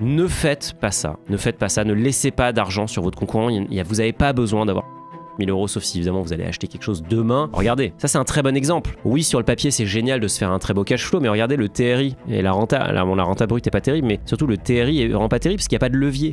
Ne faites pas ça. Ne faites pas ça. Ne laissez pas d'argent sur votre concurrent. Vous n'avez pas besoin d'avoir 1000 euros, sauf si évidemment vous allez acheter quelque chose demain. Regardez, ça c'est un très bon exemple. Oui, sur le papier c'est génial de se faire un très beau cash flow, mais regardez le TRI et la renta. La renta brute est pas terrible, mais surtout le TRI est vraiment pas terrible parce qu'il n'y a pas de levier.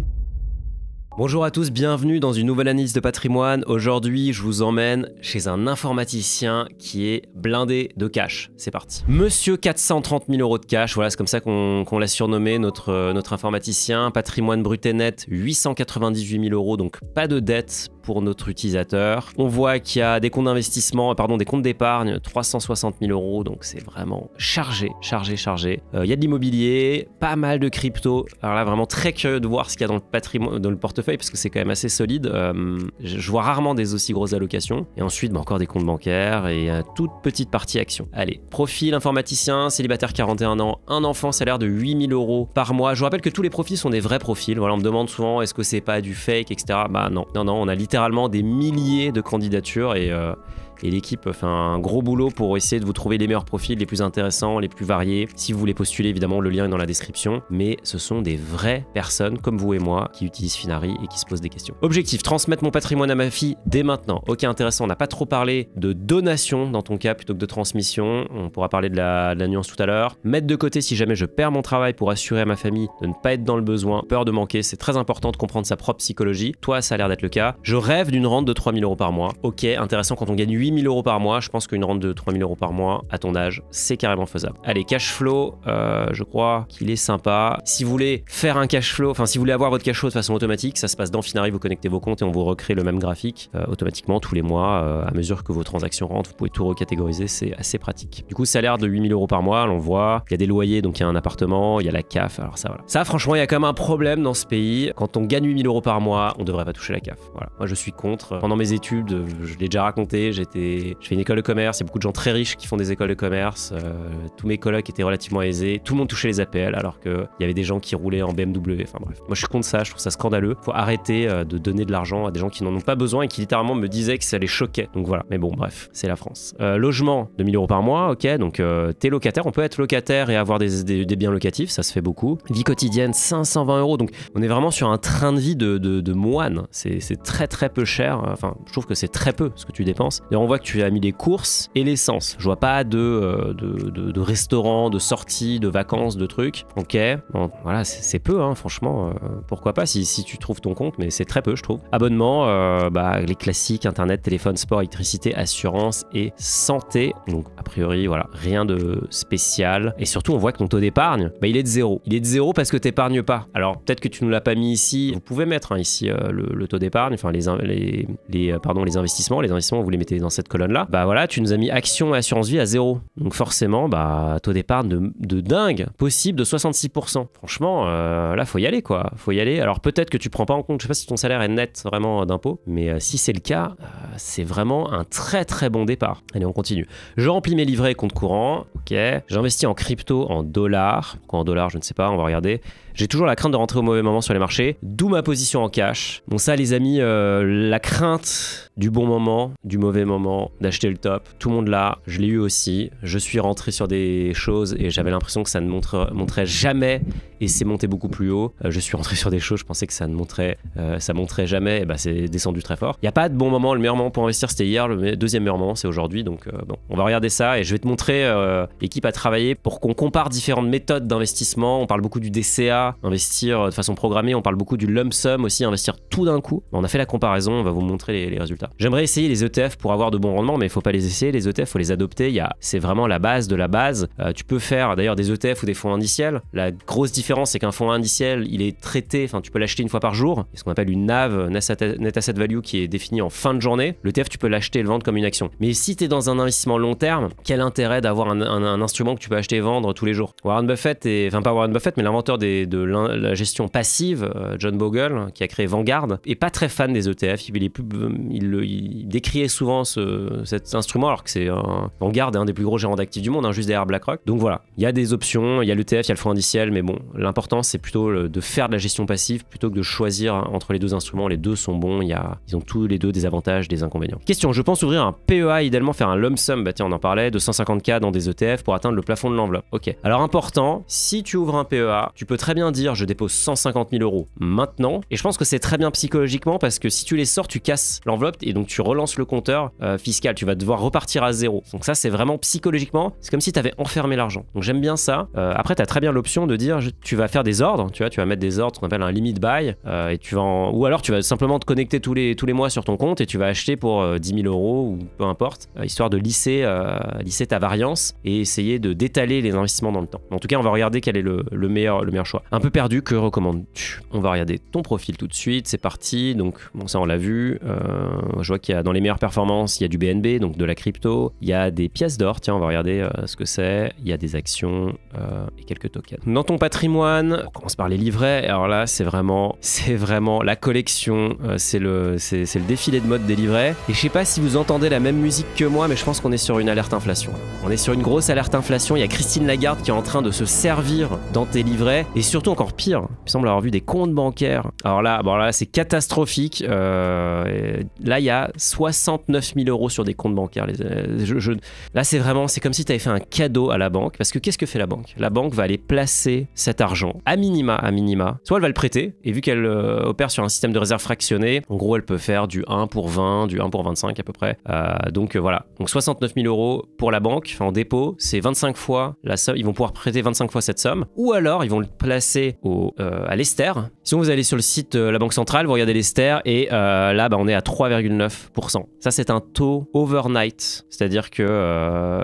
Bonjour à tous, bienvenue dans une nouvelle analyse de patrimoine. Aujourd'hui, je vous emmène chez un informaticien qui est blindé de cash. C'est parti. Monsieur 430 000 euros de cash, voilà, c'est comme ça qu'on l'a surnommé, notre informaticien. Patrimoine brut et net, 898 000 euros, donc pas de dette pour notre utilisateur. On voit qu'il y a des comptes d'investissement, des comptes d'épargne, 360 000 euros, donc c'est vraiment chargé. Il y a de l'immobilier, pas mal de crypto. Alors là, vraiment très curieux de voir ce qu'il y a dans le patrimoine, dans le portefeuille, parce que c'est quand même assez solide. Je vois rarement des aussi grosses allocations. Et ensuite, encore des comptes bancaires et toute petite partie actions. Allez, profil informaticien, célibataire 41 ans, un enfant, salaire de 8 000 euros par mois. Je vous rappelle que tous les profils sont des vrais profils. Voilà, on me demande souvent, est-ce que c'est pas du fake, etc. Bah non, on a littéralement des milliers de candidatures et l'équipe fait un gros boulot pour essayer de vous trouver les meilleurs profils, les plus intéressants, les plus variés. Si vous voulez postuler, évidemment, le lien est dans la description. Mais ce sont des vraies personnes comme vous et moi qui utilisent Finari et qui se posent des questions. Objectif, transmettre mon patrimoine à ma fille dès maintenant. Ok, intéressant, on n'a pas trop parlé de donation dans ton cas plutôt que de transmission. On pourra parler de la nuance tout à l'heure. Mettre de côté si jamais je perds mon travail pour assurer à ma famille de ne pas être dans le besoin. Peur de manquer, c'est très important de comprendre sa propre psychologie. Toi, ça a l'air d'être le cas. Je rêve d'une rente de 3 000 euros par mois. Ok, intéressant, quand on gagne 8 000 euros par mois, je pense qu'une rente de 3 000 euros par mois, à ton âge, c'est carrément faisable. Allez, cash flow, je crois qu'il est sympa. Si vous voulez faire un cash flow, si vous voulez avoir votre cash flow de façon automatique, ça se passe dans Finari, vous connectez vos comptes et on vous recrée le même graphique automatiquement tous les mois. À mesure que vos transactions rentrent, vous pouvez tout recatégoriser, c'est assez pratique. Du coup, salaire de 8 000 euros par mois, on voit, il y a des loyers, donc il y a un appartement, il y a la CAF, alors ça, voilà. Ça, franchement, il y a quand même un problème dans ce pays. Quand on gagne 8 000 euros par mois, on devrait pas toucher la CAF. Voilà. Moi, je suis contre. Pendant mes études, je l'ai déjà raconté, je fais une école de commerce, il y a beaucoup de gens très riches qui font des écoles de commerce, tous mes colocs étaient relativement aisés, tout le monde touchait les APL alors qu'il y avait des gens qui roulaient en BMW, enfin bref. Moi je suis contre ça, je trouve ça scandaleux. Faut arrêter de donner de l'argent à des gens qui n'en ont pas besoin et qui littéralement me disaient que ça les choquait. Donc voilà, mais bon bref, c'est la France. Logement, 2 000 euros par mois, ok, donc t'es locataire, on peut être locataire et avoir des biens locatifs, ça se fait beaucoup. Vie quotidienne, 520 euros, donc on est vraiment sur un train de vie de moine, c'est très peu cher, je trouve que c'est très peu ce que tu dépenses. Et on voit que tu as mis les courses et l'essence. Je vois pas de restaurants, de sorties, de vacances, de trucs. Ok, bon, voilà, c'est peu, franchement. Pourquoi pas si tu trouves ton compte, mais c'est très peu, je trouve. Abonnement, les classiques, internet, téléphone, sport, électricité, assurance et santé. Donc, a priori, voilà, rien de spécial. Et surtout, on voit que ton taux d'épargne, il est de 0. Il est de 0 parce que t'épargnes pas. Alors, peut-être que tu nous l'as pas mis ici. Vous pouvez mettre ici le taux d'épargne, les investissements. Les investissements, vous les mettez dans cette colonne-là. Voilà, tu nous as mis action et assurance vie à 0. Donc forcément, taux d'épargne de dingue, possible de 66%. Franchement, là, faut y aller, quoi. Faut y aller. Alors peut-être que tu prends pas en compte, je sais pas si ton salaire est net vraiment d'impôt, mais si c'est le cas, c'est vraiment un très bon départ. Allez, on continue. Je remplis mes livrets et comptes courants. Ok. J'investis en crypto, en dollars. Pourquoi en dollars, je ne sais pas, on va regarder. J'ai toujours la crainte de rentrer au mauvais moment sur les marchés, d'où ma position en cash. Bon ça les amis, la crainte du bon moment, du mauvais moment, d'acheter le top, tout le monde l'a, je l'ai eu aussi. Je suis rentré sur des choses et j'avais l'impression que ça ne monterait jamais et c'est monté beaucoup plus haut. Je suis rentré sur des choses, je pensais que ça monterait jamais, et c'est descendu très fort. Il n'y a pas de bon moment, le meilleur moment pour investir c'était hier, le deuxième meilleur moment c'est aujourd'hui, donc bon, on va regarder ça et je vais te montrer l'équipe à travailler pour qu'on compare différentes méthodes d'investissement. On parle beaucoup du DCA, investir de façon programmée, on parle beaucoup du lump sum aussi, investir tout d'un coup. On a fait la comparaison, on va vous montrer les résultats. J'aimerais essayer les ETF pour avoir de bons rendements, mais il faut pas les essayer, les ETF, faut les adopter. C'est vraiment la base de la base. Tu peux faire d'ailleurs des ETF ou des fonds indiciels. La grosse différence, c'est qu'un fonds indiciel, il est traité, tu peux l'acheter une fois par jour. C'est ce qu'on appelle une NAV, Net Asset Value, qui est définie en fin de journée. Le ETF, tu peux l'acheter et le vendre comme une action. Mais si tu es dans un investissement long terme, quel intérêt d'avoir un instrument que tu peux acheter et vendre tous les jours? Warren Buffett, pas Warren Buffett, mais l'inventeur de la gestion passive, John Bogle, qui a créé Vanguard, est pas très fan des ETF. Il décriait souvent cet instrument, alors que c'est Vanguard est un des plus gros gérants d'actifs du monde, juste derrière BlackRock. Donc voilà, il y a des options, il y a l'ETF, il y a le fonds indiciel, mais bon, l'important c'est plutôt de faire de la gestion passive plutôt que de choisir entre les deux instruments. Les deux sont bons, ils ont tous les deux des avantages, des inconvénients. Question, je pense ouvrir un PEA, idéalement faire un lump sum, bah tiens on en parlait, de 150K dans des ETF pour atteindre le plafond de l'enveloppe. Ok, alors important, si tu ouvres un PEA, tu peux très bien dire je dépose 150 000 € maintenant, et je pense que c'est très bien psychologiquement parce que si tu les sors, tu casses l'enveloppe et donc tu relances le compteur fiscal, tu vas devoir repartir à zéro. Donc ça c'est vraiment psychologiquement, c'est comme si tu avais enfermé l'argent. Donc j'aime bien ça. Après tu as très bien l'option de dire tu vas faire des ordres, tu vas mettre des ordres, ce qu'on appelle un limit buy, et ou alors tu vas simplement te connecter tous les mois sur ton compte et tu vas acheter pour 10 000 € ou peu importe, histoire de lisser ta variance et essayer d'étaler les investissements dans le temps. En tout cas, on va regarder quel est le meilleur choix. Un peu perdu, que recommandes-tu? On va regarder ton profil tout de suite, c'est parti. Donc bon, ça on l'a vu. Je vois qu'il y a dans les meilleures performances, il y a du BNB, donc de la crypto, il y a des pièces d'or, tiens on va regarder ce que c'est, il y a des actions et quelques tokens. Dans ton patrimoine, on commence par les livrets. Alors là c'est vraiment la collection, c'est le défilé de mode des livrets. Et je sais pas si vous entendez la même musique que moi, mais je pense qu'on est sur une alerte inflation. On est sur une grosse alerte inflation. Il y a Christine Lagarde qui est en train de se servir dans tes livrets, et surtout encore pire, il semble avoir vu des comptes bancaires. Alors là, c'est catastrophique. Là, il y a 69 000 € sur des comptes bancaires. Là, c'est comme si tu avais fait un cadeau à la banque, parce que qu'est-ce que fait la banque? La banque va aller placer cet argent à minima. Soit elle va le prêter, et vu qu'elle opère sur un système de réserve fractionnée, en gros, elle peut faire du 1 pour 20, du 1 pour 25 à peu près. Donc voilà. Donc 69 000 € pour la banque, en dépôt, c'est 25 fois la somme. Ils vont pouvoir prêter 25 fois cette somme. Ou alors, ils vont le placer à l'Ester. Si vous allez sur le site de la Banque Centrale, vous regardez l'Ester, et là, on est à 3,9%. Ça, c'est un taux overnight. C'est-à-dire que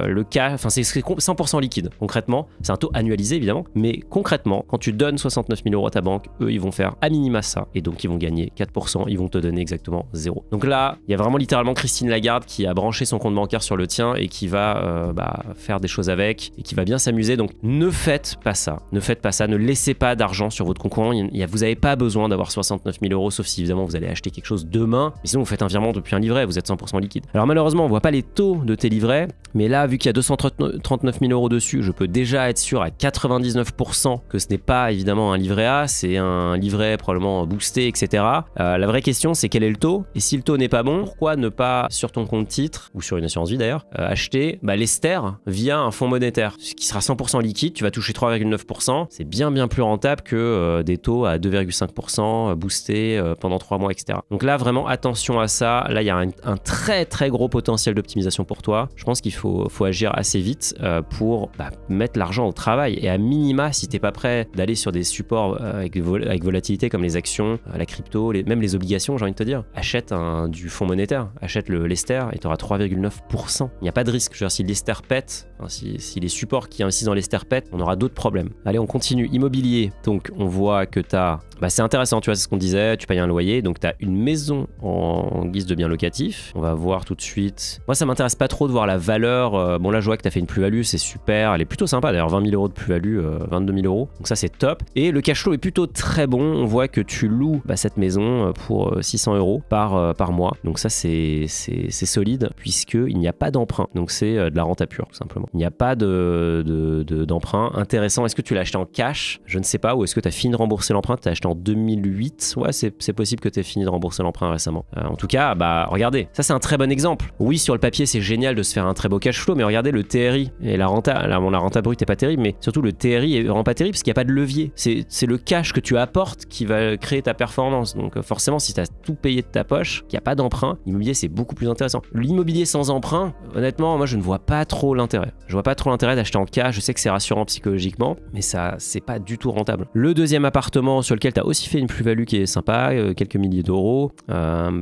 le cas, c'est 100% liquide. Concrètement, c'est un taux annualisé, évidemment. Mais concrètement, quand tu donnes 69 000 € à ta banque, eux, ils vont faire à minima ça. Et donc, ils vont gagner 4%. Ils vont te donner exactement 0. Donc là, il y a vraiment littéralement Christine Lagarde qui a branché son compte bancaire sur le tien et qui va faire des choses avec et qui va bien s'amuser. Donc ne faites pas ça. Ne laissez pas d'argent sur votre compte courant. Vous n'avez pas besoin d'avoir 69 000 € sauf si évidemment vous allez acheter quelque chose demain. Mais sinon vous faites un virement depuis un livret, vous êtes 100% liquide. Alors malheureusement on voit pas les taux de tes livrets, mais là vu qu'il y a 239 000 € dessus, je peux déjà être sûr à 99% que ce n'est pas évidemment un livret A, c'est un livret probablement boosté, etc. La vraie question c'est quel est le taux, et si le taux n'est pas bon, pourquoi ne pas sur ton compte titre ou sur une assurance vie d'ailleurs acheter l'Ester via un fonds monétaire, ce qui sera 100% liquide, tu vas toucher 3,9%, c'est bien plus rentable que des taux à 2,5% boostés pendant 3 mois, etc. Donc là vraiment attention à ça. Là il y a un très très gros potentiel d'optimisation pour toi. Je pense qu'il faut agir assez vite pour mettre l'argent au travail, et à minima si t'es pas prêt d'aller sur des supports avec volatilité comme les actions, la crypto, même les obligations, j'ai envie de te dire, achète du fonds monétaire, achète l'Ester et tu auras 3,9%. Il n'y a pas de risque. Je veux dire, si l'Ester pète, si les supports qui investissent dans l'Ester pètent, on aura d'autres problèmes. Allez, on continue. Immobilier. Donc on voit que tu as... c'est intéressant, tu vois, c'est ce qu'on disait, tu payes un loyer, donc tu as une maison en guise de bien locatif. On va voir tout de suite. Moi, ça m'intéresse pas trop de voir la valeur. Bon, là, je vois que tu as fait une plus-value, c'est super. Elle est plutôt sympa, d'ailleurs, 20 000 € de plus-value, 22 000 €. Donc ça, c'est top. Et le cash flow est plutôt très bon. On voit que tu loues cette maison pour 600 € par mois. Donc ça, c'est solide, puisqu'il n'y a pas d'emprunt. Donc c'est de la renta pure, tout simplement. Il n'y a pas d'emprunt. Intéressant. Est-ce que tu l'as acheté en cash? Je ne sais pas. Ou est-ce que tu as fini de rembourser l'emprunt? Tu as acheté en 2008? Ouais, c'est possible que tu aies fini de rembourser l'emprunt récemment. En tout cas, regardez. Ça, c'est un très bon exemple. Oui, sur le papier, c'est génial de se faire un très beau cash flow, mais regardez le TRI et la renta. La renta brute n'est pas terrible, mais surtout le TRI est vraiment pas terrible parce qu'il n'y a pas de levier. C'est le cash que tu apportes qui va créer ta performance. Donc forcément, si tu as tout payé de ta poche, qu'il n'y a pas d'emprunt, l'immobilier, c'est beaucoup plus intéressant. L'immobilier sans emprunt, honnêtement, moi, je ne vois pas trop l'intérêt. Je vois pas trop l'intérêt d'acheter en cash. Je sais que c'est rassurant psychologiquement, mais ça, c'est pas du tout rentable. Le deuxième appartement sur lequel tu as aussi fait une plus-value qui est sympa, quelques milliers d'euros,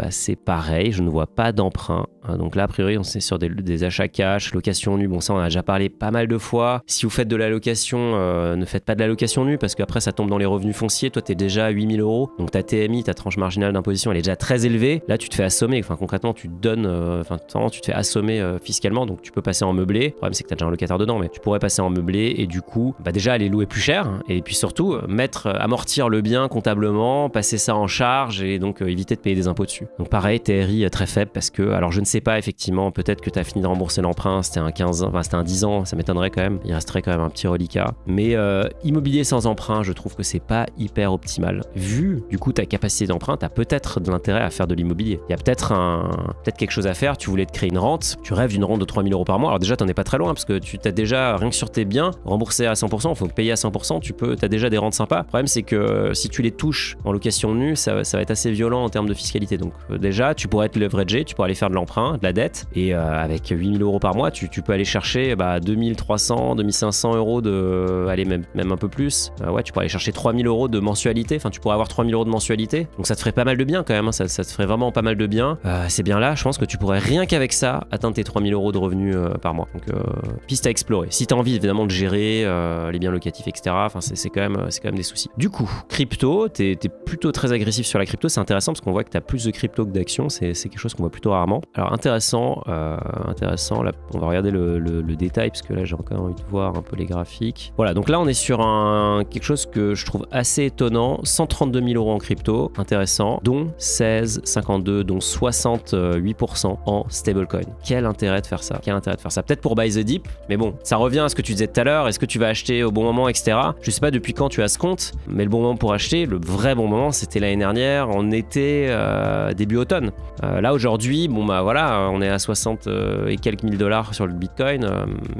c'est pareil, je ne vois pas d'emprunt. Donc là, a priori, on est sur des achats cash, location nue. Bon, ça, on en a déjà parlé pas mal de fois. Si vous faites de la location, ne faites pas de la location nue parce qu'après, ça tombe dans les revenus fonciers. Toi, tu es déjà à 8 000 €. Donc ta TMI, ta tranche marginale d'imposition, elle est déjà très élevée. Là, tu te fais assommer. Enfin, concrètement, tu te donnes, tu te fais assommer fiscalement. Donc tu peux passer en meublé. Le problème, c'est que tu as déjà un locataire dedans, mais tu pourrais passer en meublé et du coup, déjà aller louer plus cher. Et puis surtout, amortir le bien comptablement, passer ça en charge et donc éviter de payer des impôts dessus. Donc pareil, TRI très faible parce que, alors je ne sais pas, effectivement, peut-être que tu as fini de rembourser l'emprunt, c'était un 10 ans, ça m'étonnerait quand même, il resterait quand même un petit reliquat. Mais L'immobilier sans emprunt, je trouve que c'est pas hyper optimal. Vu du coup ta capacité d'emprunt, tu as peut-être de l'intérêt à faire de l'immobilier. Il y a peut-être quelque chose à faire, tu voulais te créer une rente, tu rêves d'une rente de 3 000 € par mois. Alors déjà, t'en es pas très loin parce que tu t'as déjà, rien que sur tes biens, remboursé à 100%, il faut payer à 100%, t'as déjà des rentes sympas. Le problème, c'est que si tu les touches en location nue, ça va être assez violent en termes de fiscalité. Donc déjà, tu pourrais être leveragé, tu pourrais aller faire de l'emprunt, de la dette, et avec 8 000 € par mois, tu peux aller chercher 2300, 2500 € allez, même un peu plus. Ouais, tu pourrais aller chercher 3 000 € de mensualité, enfin tu pourrais avoir 3 000 € de mensualité. Donc ça te ferait pas mal de bien quand même, hein. Ça te ferait vraiment pas mal de bien. C'est bien là, je pense que tu pourrais rien qu'avec ça atteindre tes 3 000 € de revenus par mois. Donc piste à explorer. Si tu as envie évidemment de gérer les biens locatifs, etc. Enfin c'est quand même des soucis. Du coup, crypto, t'es plutôt très agressif sur la crypto, c'est intéressant parce qu'on voit que tu as plus de crypto que d'actions, c'est quelque chose qu'on voit plutôt rarement. Alors intéressant, là on va regarder le détail parce que là j'ai encore envie de voir un peu les graphiques. Voilà, donc là on est sur quelque chose que je trouve assez étonnant, 132 000 € en crypto, intéressant, dont 16,52, dont 68% en stablecoin. Quel intérêt de faire ça? Peut-être pour buy the dip, mais bon, ça revient à ce que tu disais tout à l'heure, est-ce que tu vas acheter au bon moment, etc. Je sais pas depuis quand tu as ce compte, mais le bon moment pour acheter, le vrai bon moment, c'était l'année dernière, en été, début automne. Là aujourd'hui, bon bah voilà, on est à 60 et quelques mille dollars sur le Bitcoin.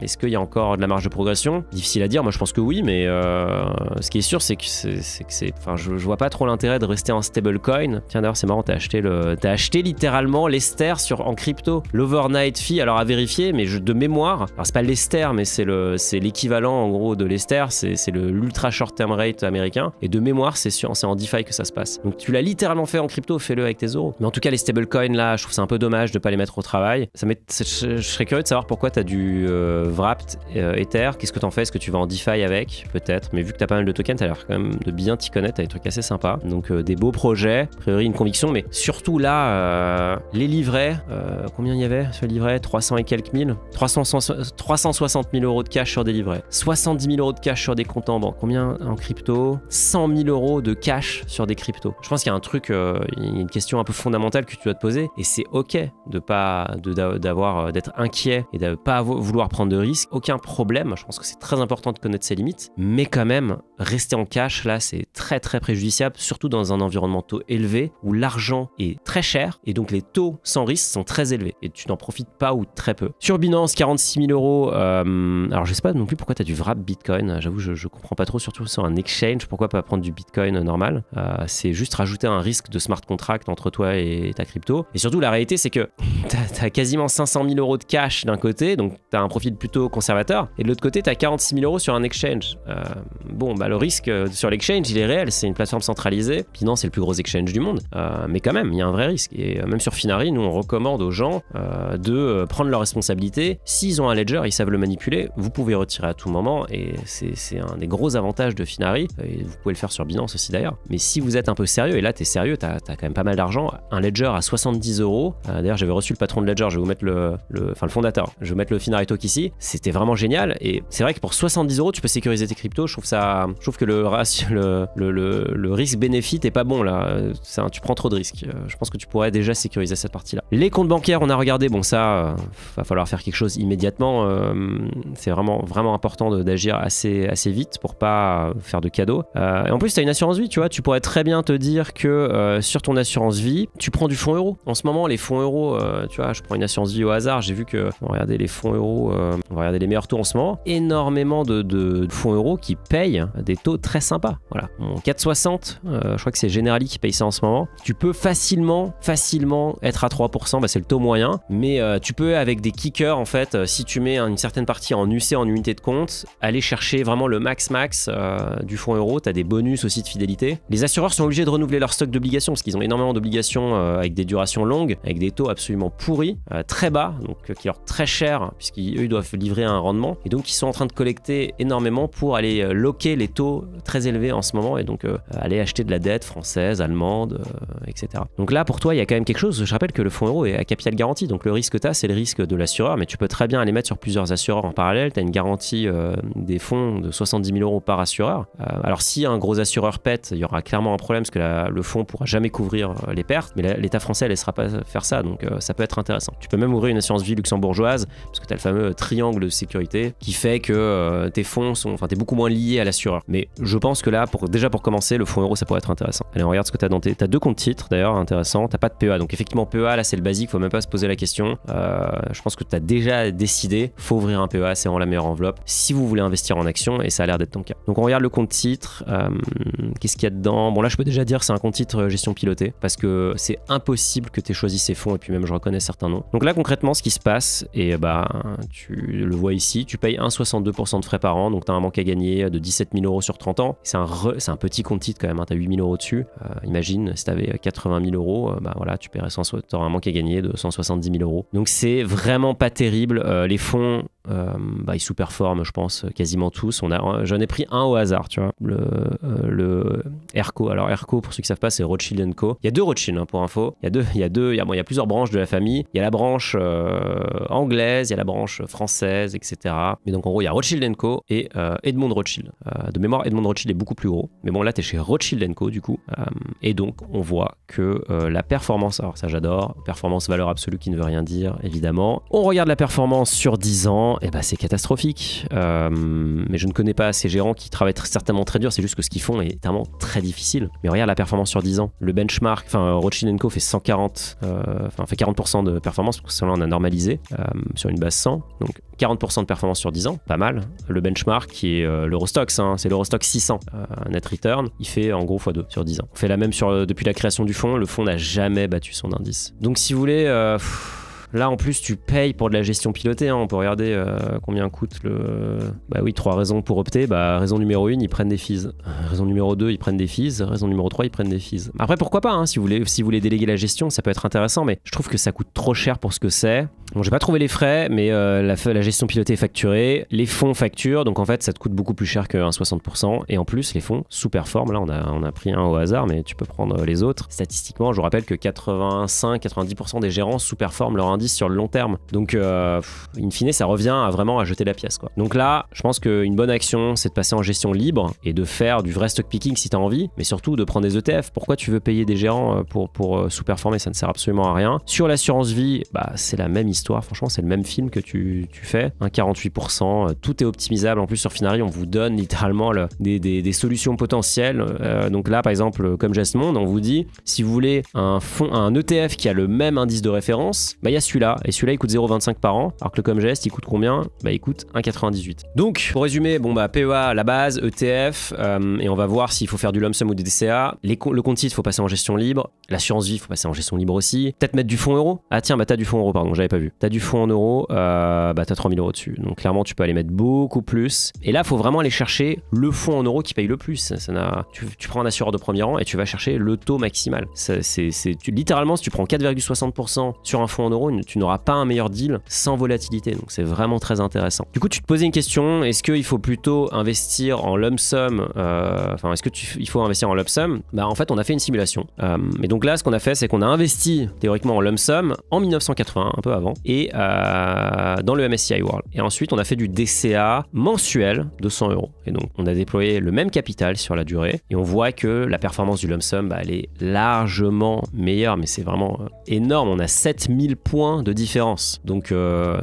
Est-ce qu'il y a encore de la marge de progression? Difficile à dire, moi je pense que oui, mais ce qui est sûr, c'est que je vois pas trop l'intérêt de rester en stablecoin. Tiens d'ailleurs c'est marrant, t'as acheté littéralement l'Ester en crypto. L'overnight fee, alors à vérifier, mais de mémoire, alors c'est pas l'Ester, mais c'est l'équivalent en gros de l'Ester, c'est l'ultra short term rate américain, et de mémoire c'est en DeFi que ça se passe. Donc tu l'as littéralement fait en crypto, fais-le avec tes euros. Mais en tout cas les stablecoins là, je trouve c'est un peu dommage de pas les mettre au travail. Je serais curieux de savoir pourquoi t'as du Wrapped Ether, qu'est-ce que t'en fais, est-ce que tu vas en DeFi avec, peut-être, mais vu que t'as pas mal de tokens, t'as l'air quand même de bien t'y connaître, t'as des trucs assez sympas. Donc des beaux projets, a priori une conviction, mais surtout là, les livrets, combien il y avait sur les livrets? 300 et quelques mille, 360 000 € de cash sur des livrets, 70 000 € de cash sur des comptes en banque, combien en crypto? 100 000 € de cash sur des cryptos. Je pense qu'il y a un truc, il y a une question un peu fondamentale que tu dois te poser, et c'est ok d'être inquiet et de pas vouloir prendre de risques, aucun problème. Je pense que c'est très important de connaître ses limites, mais quand même, rester en cash là, c'est très très préjudiciable, surtout dans un environnement taux élevé où l'argent est très cher et donc les taux sans risque sont très élevés et tu n'en profites pas ou très peu. Sur Binance, 46 000 €. Alors je sais pas non plus pourquoi tu as du wrap Bitcoin, j'avoue je comprends pas trop, surtout sur un exchange, pourquoi pas prendre du Bitcoin normal. C'est juste rajouter un risque de smart contract entre toi et ta crypto. Et surtout la réalité c'est que t'as quasiment 500 000 € de cash d'un côté, donc t'as un profil plutôt conservateur, et de l'autre côté t'as 46 000 € sur un exchange. Bon bah le risque sur l'exchange il est réel, c'est une plateforme centralisée. Binance c'est le plus gros exchange du monde, mais quand même il y a un vrai risque. Et même sur Finari, nous on recommande aux gens de prendre leurs responsabilités. S'ils ont un ledger, ils savent le manipuler, vous pouvez retirer à tout moment, et c'est un des gros avantages de Finari, et vous pouvez le faire sur Binance aussi d'ailleurs. Mais si vous êtes un peu sérieux, et là t'es sérieux, t'as quand même pas mal d'argent, un ledger à 70 €, d'ailleurs j'avais reçu le patron de ledger, je vais vous mettre le fondateur, je vais vous mettre le Finari Talk ici, c'était vraiment génial. Et c'est vrai que pour 70 € tu peux sécuriser tes cryptos. Je trouve que le risque-bénéfice est pas bon là, tu prends trop de risques. Je pense que tu pourrais déjà sécuriser cette partie là. Les comptes bancaires, on a regardé, bon ça va falloir faire quelque chose immédiatement. C'est vraiment important d'agir assez vite pour pas faire de cadeaux. Et en plus tu as une assurance vie, tu vois, tu pourrais très bien te dire que sur ton assurance vie tu prends du fonds euro. En ce moment les fonds euros, tu vois, je prends une assurance vie au hasard, j'ai vu que on va regarder les fonds euros, on va regarder les meilleurs taux en ce moment, énormément de fonds euros qui payent des taux très sympas. Voilà, 4,60, je crois que c'est Generali qui paye ça en ce moment. Tu peux facilement être à 3%, c'est le taux moyen, mais tu peux avec des kickers en fait, si tu mets une certaine partie en UC, en unité de compte, aller chercher vraiment le max du fonds euro. Tu as des bonus aussi de fidélité. Les assureurs sont obligés de renouveler leur stock d'obligations parce qu'ils ont énormément d'obligations avec des durations longues, avec des taux absolument pourris, très bas, donc qui leur très cher puisqu'ils doivent livrer un rendement, et donc ils sont en train de collecter énormément pour aller loquer les taux très élevés en ce moment, et donc aller acheter de la dette française, allemande, etc. Donc là pour toi il y a quand même quelque chose. Je rappelle que le fonds euro est à capital garanti, donc le risque que tu as c'est le risque de l'assureur, mais tu peux très bien aller mettre sur plusieurs assureurs en parallèle. Tu as une garantie des fonds de 70 000 € par assureur. Alors si un gros assureur pète, il y aura clairement un problème parce que le fonds pourra jamais couvrir les pertes, mais l'État français ne laissera pas faire ça, donc ça peut être intéressant. Tu peux même ouvrir une assurance vie luxembourgeoise parce que tu as le fameux triangle de sécurité qui fait que tes fonds t'es beaucoup moins moins lié à l'assureur. Mais je pense que là, déjà pour commencer, le fonds euro, ça pourrait être intéressant. Allez, on regarde ce que tu as dans tes... Tu as 2 comptes titres d'ailleurs, intéressant. Tu pas de PEA. Donc effectivement, PEA, là, c'est le basique, faut même pas se poser la question. Je pense que tu as déjà décidé, faut ouvrir un PEA, c'est vraiment la meilleure enveloppe si vous voulez investir en action, et ça a l'air d'être ton cas. Donc on regarde le compte titre. Qu'est-ce qu'il y a dedans? Bon, là, je peux déjà dire c'est un compte titre gestion pilotée parce que c'est impossible que tu aies choisi ces fonds, et puis même je reconnais certains noms. Donc là, concrètement, ce qui se passe, et tu le vois ici, tu payes 1,62% de frais par an, donc tu as un manque à gagner de 17 000 euros sur 30 ans. C'est un petit compte titre quand même, hein, tu as 8 000 euros dessus. Imagine, si tu avais 80 000 euros, voilà, tu paierais aurais un manque à gagner de 170 000 euros. Donc c'est vraiment pas terrible. Les fonds, ils sous-performent, je pense, quasiment tous. J'en ai pris un au hasard, tu vois, le ERCO. Alors ERCO, pour ceux qui savent pas, c'est Rothschild & Co. Il y a 2 Rothschild, hein, pour info. Il y a plusieurs branches de la famille. Il y a la branche anglaise, il y a la branche française, etc. Mais donc en gros, il y a Rothschild & Co. et Edmond Rothschild. De mémoire, Edmond Rothschild est beaucoup plus gros. Mais bon, là, tu es chez Rothschild & Co. du coup. Et donc, on voit que la performance, alors ça j'adore, performance valeur absolue qui ne veut rien dire, évidemment. On regarde la performance sur 10 ans, et c'est catastrophique. Mais je ne connais pas ces gérants qui travaillent certainement très dur, c'est juste que ce qu'ils font est vraiment très difficile. Mais regarde la performance sur 10 ans. Le benchmark, Rothschild & Co fait 140, fait 40% de performance, parce que cela on a normalisé sur une base 100. Donc 40% de performance sur 10 ans, pas mal. Le benchmark qui est l'Eurostoxx, c'est l'Eurostoxx 600 net return, il fait en gros x2 sur 10 ans. On fait la même depuis la création du fonds, le fonds n'a jamais battu son indice. Donc si vous voulez... Là, en plus, tu payes pour de la gestion pilotée. Hein. On peut regarder combien coûte le... 3 raisons pour opter. Raison numéro 1, ils prennent des fees. Raison numéro 2, ils prennent des fees. Raison numéro 3, ils prennent des fees. Après, pourquoi pas, hein, si vous voulez déléguer la gestion, ça peut être intéressant, mais je trouve que ça coûte trop cher pour ce que c'est. Bon, j'ai pas trouvé les frais, mais la gestion pilotée est facturée. Les fonds facturent, donc en fait, ça te coûte beaucoup plus cher que 60%. Et en plus, les fonds sous-performent. Là, on a pris un au hasard, mais tu peux prendre les autres. Statistiquement, je vous rappelle que 85-90% des gérants sous-performent leur indice sur le long terme. Donc, in fine, ça revient à vraiment à jeter la pièce, quoi. Donc là, je pense qu'une bonne action, c'est de passer en gestion libre et de faire du vrai stock picking si tu as envie, mais surtout de prendre des ETF. Pourquoi tu veux payer des gérants pour sous-performer? Ça ne sert absolument à rien. Sur l'assurance vie, c'est la même histoire. Franchement, c'est le même film que tu fais. 48%, tout est optimisable. En plus, sur Finari, on vous donne littéralement des solutions potentielles. Donc là, par exemple, comme Gestmonde, on vous dit, si vous voulez un ETF qui a le même indice de référence, il y a celui-là. Et celui-là, il coûte 0,25 par an. Alors que le Comgest, il coûte combien? Il coûte 1,98. Donc, pour résumer, PEA, la base, ETF, et on va voir s'il faut faire du lump sum ou du DCA. Le compte titre, il faut passer en gestion libre. L'assurance vie, il faut passer en gestion libre aussi. Peut-être mettre du fonds euro. Ah tiens, t'as du fonds euro, pardon, j'avais pas vu. T'as du fonds en euros, t'as 3 000 euros dessus. Donc clairement, tu peux aller mettre beaucoup plus. Et là, il faut vraiment aller chercher le fonds en euros qui paye le plus. Tu prends un assureur de premier rang et tu vas chercher le taux maximal. Littéralement, si tu prends 4,60% sur un fonds en euros, tu n'auras pas un meilleur deal sans volatilité. Donc c'est vraiment très intéressant. Du coup, tu te posais une question, est-ce qu'il faut plutôt investir en lump sum, il faut investir en lump sum? En fait, on a fait une simulation. Et donc là, ce qu'on a fait, c'est qu'on a investi théoriquement en lump sum en 1980, un peu avant, et dans le MSCI World. Et ensuite, on a fait du DCA mensuel de 100 euros. Et donc, on a déployé le même capital sur la durée, et on voit que la performance du lump sum, elle est largement meilleure, mais c'est vraiment énorme. On a 7000 points de différence. Donc,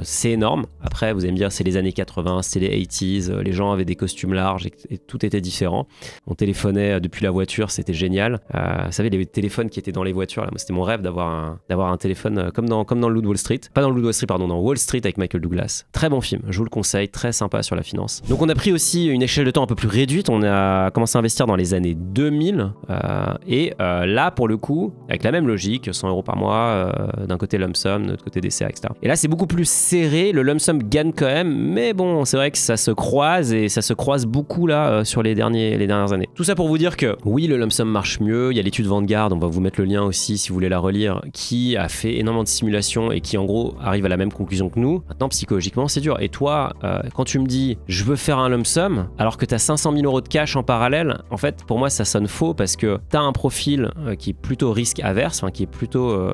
c'est énorme. Après, vous allez me dire, c'est les années 80, c'est les 80s, les gens avaient des costumes larges et tout était différent. On téléphonait depuis la voiture, c'était génial. Vous savez, les téléphones qui étaient dans les voitures, là, c'était mon rêve d'avoir un téléphone comme dans le Loup de Wall Street. Pas dans le Loup de Wall Street, pardon, dans Wall Street avec Michael Douglas. Très bon film, je vous le conseille, très sympa sur la finance. Donc on a pris aussi une échelle de temps un peu plus réduite, on a commencé à investir dans les années 2000 là pour le coup, avec la même logique, 100 euros par mois, d'un côté lump sum, de l'autre côté DCA, etc. Et là c'est beaucoup plus serré, le lump sum gagne quand même, mais bon, c'est vrai que ça se croise et ça se croise beaucoup là sur les dernières années. Tout ça pour vous dire que oui, le lump sum marche mieux, il y a l'étude Vanguard, on va vous mettre le lien aussi si vous voulez la relire, qui a fait énormément de simulations et qui en gros arrive à la même conclusion que nous. Maintenant psychologiquement c'est dur. Et toi, quand tu me dis je veux faire un lump sum alors que tu as 500 000 euros de cash en parallèle, en fait pour moi ça sonne faux parce que tu as un profil qui est plutôt risque averse, qui est plutôt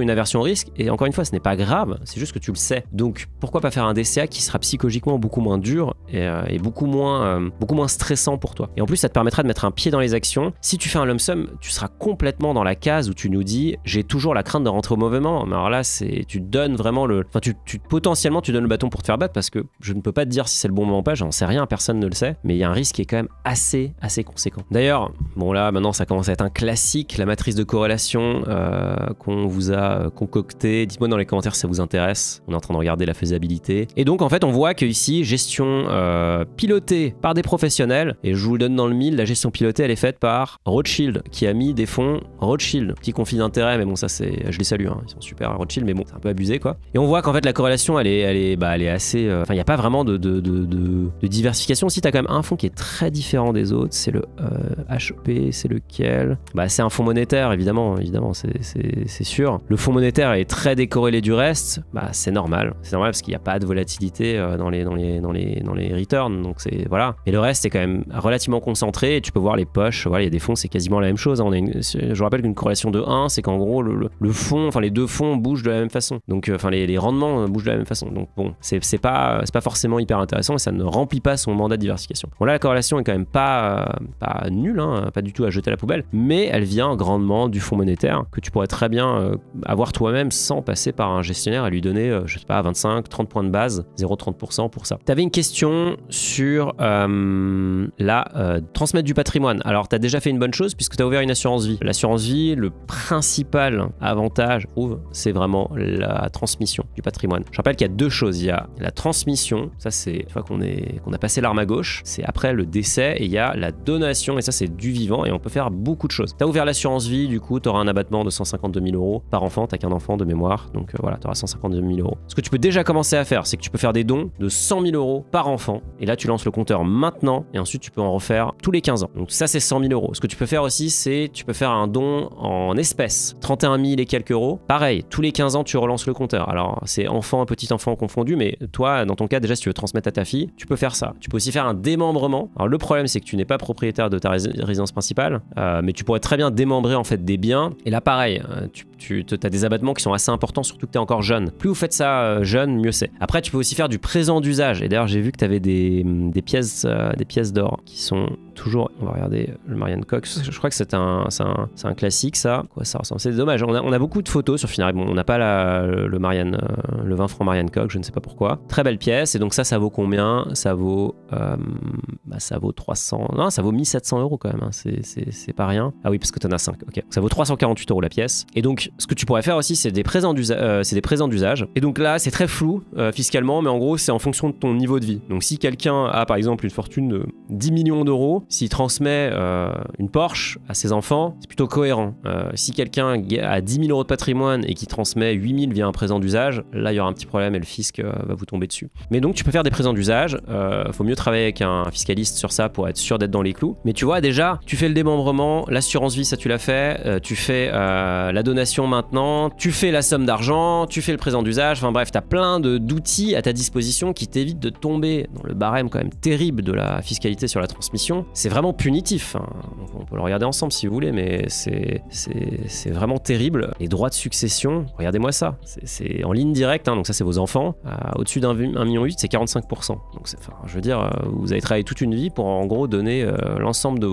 une aversion au risque, et encore une fois ce n'est pas grave, c'est juste que tu le sais. Donc pourquoi pas faire un DCA qui sera psychologiquement beaucoup moins dur et beaucoup moins stressant pour toi. Et en plus ça te permettra de mettre un pied dans les actions. Si tu fais un lump sum, tu seras complètement dans la case où tu nous dis j'ai toujours la crainte de rentrer au mauvais moment. Mais alors là tu te donnes donne vraiment le... Enfin, potentiellement, tu donnes le bâton pour te faire battre parce que je ne peux pas te dire si c'est le bon moment ou pas, j'en sais rien, personne ne le sait, mais il y a un risque qui est quand même assez conséquent. D'ailleurs, bon là, maintenant, ça commence à être un classique, la matrice de corrélation qu'on vous a concoctée. Dites-moi dans les commentaires si ça vous intéresse. On est en train de regarder la faisabilité. Et donc, en fait, on voit que ici, gestion pilotée par des professionnels, et je vous le donne dans le mille, la gestion pilotée, elle est faite par Rothschild, qui a mis des fonds Rothschild. Petit conflit d'intérêt, mais bon, ça, je les salue, hein. Ils sont super à Rothschild, mais bon, c'est un peu abusé, quoi. Et on voit qu'en fait, la corrélation, elle est assez... Enfin, il n'y a pas vraiment de diversification. Aussi, tu as quand même un fonds qui est très différent des autres, c'est le HEP, c'est lequel? Bah, c'est un fonds monétaire, évidemment, c'est sûr. Le fonds monétaire est très décorrélé du reste, bah, c'est normal parce qu'il n'y a pas de volatilité dans les returns, donc c'est voilà. Et le reste est quand même relativement concentré, et tu peux voir les poches, voilà, il y a des fonds, c'est quasiment la même chose, hein. Je vous rappelle qu'une corrélation de 1, c'est qu'en gros, le fonds, enfin les deux fonds bougent de la même façon, donc enfin les rendements bougent de la même façon, donc bon, c'est pas forcément hyper intéressant, et ça ne remplit pas son mandat de diversification. Bon là, la corrélation est quand même pas nulle, hein, pas du tout à jeter à la poubelle, mais elle vient grandement du fonds monétaire, que tu pourrais très bien avoir toi-même sans passer par un gestionnaire et lui donner, je sais pas, 25-30 points de base, 0,30% pour ça. Tu avais une question sur transmettre du patrimoine. Alors, tu as déjà fait une bonne chose puisque tu as ouvert une assurance vie. L'assurance vie, le principal avantage, je trouve, c'est vraiment la transmission du patrimoine. Je rappelle qu'il y a deux choses. Il y a la transmission, ça c'est une fois qu'on a passé l'arme à gauche, c'est après le décès, et il y a la donation, et ça c'est du vivant, et on peut faire beaucoup de choses. Tu as ouvert l'assurance vie, du coup, tu auras un abattement de 152 000 € par enfant, tu n'as qu'un enfant de mémoire, donc voilà, tu auras 152 000 €. Ce que tu peux déjà commencer à faire, c'est que tu peux faire des dons de 100 000 € par enfant, et là tu lances le compteur maintenant, et ensuite tu peux en refaire tous les 15 ans. Donc ça c'est 100 000 €. Ce que tu peux faire aussi, c'est tu peux faire un don en espèces, 31 000 et quelques euros. Pareil, tous les 15 ans tu relances le compteur. Alors c'est enfant et petit enfant confondu, mais toi, dans ton cas, déjà si tu veux transmettre à ta fille, tu peux faire ça. Tu peux aussi faire un démembrement. Alors le problème, c'est que tu n'es pas propriétaire de ta résidence principale, mais tu pourrais très bien démembrer en fait des biens. Et là pareil, tu as des abattements qui sont assez importants, surtout que tu es encore jeune. Plus vous faites ça jeune, mieux c'est. Après, tu peux aussi faire du présent d'usage. Et d'ailleurs, j'ai vu que tu avais des pièces d'or qui sont toujours... On va regarder le Marianne Cox. Je crois que c'est un classique, ça. Quoi, ça ressemble. C'est dommage. On a beaucoup de photos sur Finari. Bon, on n'a pas le Marianne, le 20 francs Marianne Cox, je ne sais pas pourquoi. Très belle pièce. Et donc ça vaut combien? Ça vaut 300... Non, ça vaut 1700 € quand même, hein. C'est pas rien. Ah oui, parce que tu en as 5. Ok. Ça vaut 348 € la pièce. Et donc, ce que tu pourrais faire aussi, c'est des présents d'usage. Et donc là, c'est très flou fiscalement, mais en gros, c'est en fonction de ton niveau de vie. Donc si quelqu'un a par exemple une fortune de 10 millions d'euros, s'il transmet une Porsche à ses enfants, c'est plutôt cohérent. Si quelqu'un a 10 000 € de patrimoine et qui transmet 8 000 via un présent d'usage, là, il y aura un petit problème et le fisc va vous tomber dessus. Mais donc, tu peux faire des présents d'usage. Faut mieux travailler avec un fiscaliste sur ça pour être sûr d'être dans les clous. Mais tu vois, déjà, tu fais le démembrement, l'assurance vie, ça tu l'as fait, tu fais la donation maintenant, tu fais la somme d'argent, tu fais le présent d'usage, enfin bref, tu as plein d'outils à ta disposition qui t'évitent de tomber dans le barème quand même terrible de la fiscalité sur la transmission. C'est vraiment punitif, hein. On peut le regarder ensemble si vous voulez, mais c'est vraiment terrible. Les droits de succession, regardez-moi ça, c'est en ligne directe, hein, donc ça c'est vos enfants, au-dessus d'1,8 million, c'est 45%. Donc je veux dire, vous avez travaillé toute une vie pour en gros donner l'ensemble de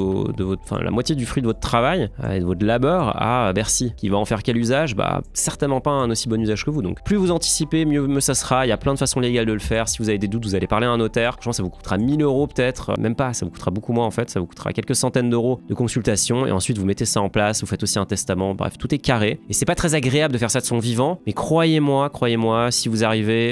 votre, enfin la moitié du fruit de votre travail et de votre labeur à Bercy. Qui va en faire quel usage? Bah certainement pas un aussi bon usage que vous. Donc plus vous anticipez, mieux ça sera. Il y a plein de façons légales de le faire. Si vous avez des doutes, vous allez parler à un notaire. Franchement, ça vous coûtera 1 000 € peut-être, même pas, ça vous coûtera beaucoup moins en fait, ça vous coûtera quelques centaines d'euros de consultation, et ensuite vous mettez ça en place, vous faites aussi un testament, bref, tout est carré. Et c'est pas très agréable de faire ça de son vivant, mais croyez-moi, si vous arrivez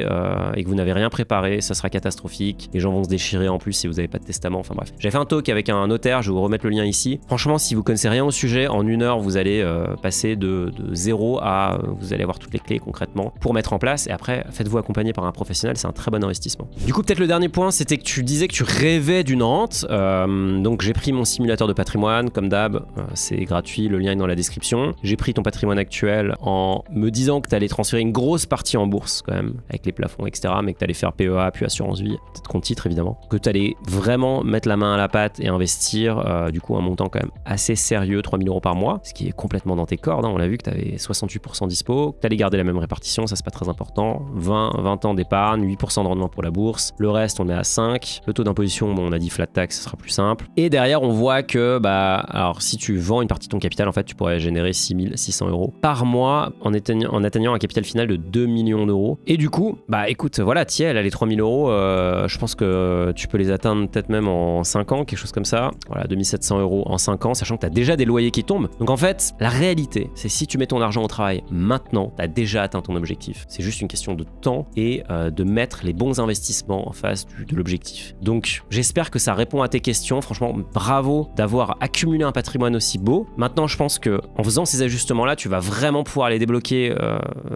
et que vous n'avez rien préparé, ça sera catastrophique. Les gens vont se déchirer en plus si vous n'avez pas de testament, enfin bref. J'ai fait un talk avec un notaire, je vais vous remettre le lien ici. Franchement, si vous connaissez rien au sujet, en 1 heure, vous allez passer de 0 à... vous allez avoir toutes les clés concrètement pour mettre en place, et après, faites-vous accompagner par un professionnel, c'est un très bon investissement. Du coup, peut-être le dernier point, c'était que tu disais que tu rêvais d'une rente. Donc j'ai pris mon simulateur de patrimoine, comme d'hab, c'est gratuit, le lien est dans la description. J'ai pris ton patrimoine actuel en me disant que tu allais transférer une grosse partie en bourse quand même, avec les plafonds, etc., mais que tu allais faire PEA, puis assurance vie, peut-être compte titre évidemment, que tu allais vraiment mettre la main à la pâte et investir du coup un montant quand même assez sérieux, 3 000 € par mois, ce qui est complètement dans tes cordes, hein. On l'a vu que tu allez, 68% dispo, tu allez garder la même répartition, ça c'est pas très important. 20 ans d'épargne, 8% de rendement pour la bourse. Le reste, on est à 5. Le taux d'imposition, bon, on a dit flat tax, ça sera plus simple. Et derrière, on voit que, alors si tu vends une partie de ton capital, en fait, tu pourrais générer 6 600 € par mois en atteignant un capital final de 2 millions d'euros. Et du coup, écoute, voilà, tiens, là, les 3 000 €, je pense que tu peux les atteindre peut-être même en 5 ans, quelque chose comme ça. Voilà, 2 700 € en 5 ans, sachant que tu as déjà des loyers qui tombent. Donc en fait, la réalité, c'est si tu mets ton argent au travail maintenant, tu as déjà atteint ton objectif. C'est juste une question de temps et de mettre les bons investissements en face de l'objectif. Donc j'espère que ça répond à tes questions. Franchement, bravo d'avoir accumulé un patrimoine aussi beau. Maintenant, je pense que en faisant ces ajustements-là, tu vas vraiment pouvoir aller débloquer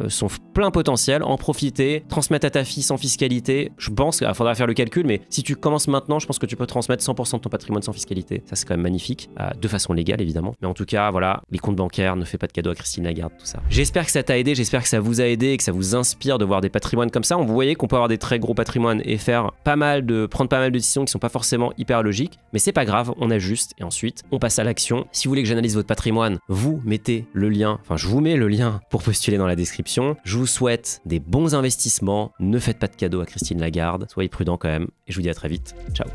son plein potentiel, en profiter, transmettre à ta fille sans fiscalité. Je pense qu'il faudra faire le calcul, mais si tu commences maintenant, je pense que tu peux transmettre 100% de ton patrimoine sans fiscalité. Ça, c'est quand même magnifique, de façon légale évidemment. Mais en tout cas, voilà, les comptes bancaires, ne fais pas de cadeaux à Christine Lagarde, tout ça. J'espère que ça t'a aidé, j'espère que ça vous a aidé et que ça vous inspire de voir des patrimoines comme ça. Vous voyez qu'on peut avoir des très gros patrimoines et prendre pas mal de décisions qui sont pas forcément hyper logiques, mais c'est pas grave, on ajuste et ensuite on passe à l'action. Si vous voulez que j'analyse votre patrimoine, vous mettez le lien, je vous mets le lien pour postuler dans la description. Je vous souhaite des bons investissements, ne faites pas de cadeaux à Christine Lagarde, soyez prudents quand même et je vous dis à très vite. Ciao.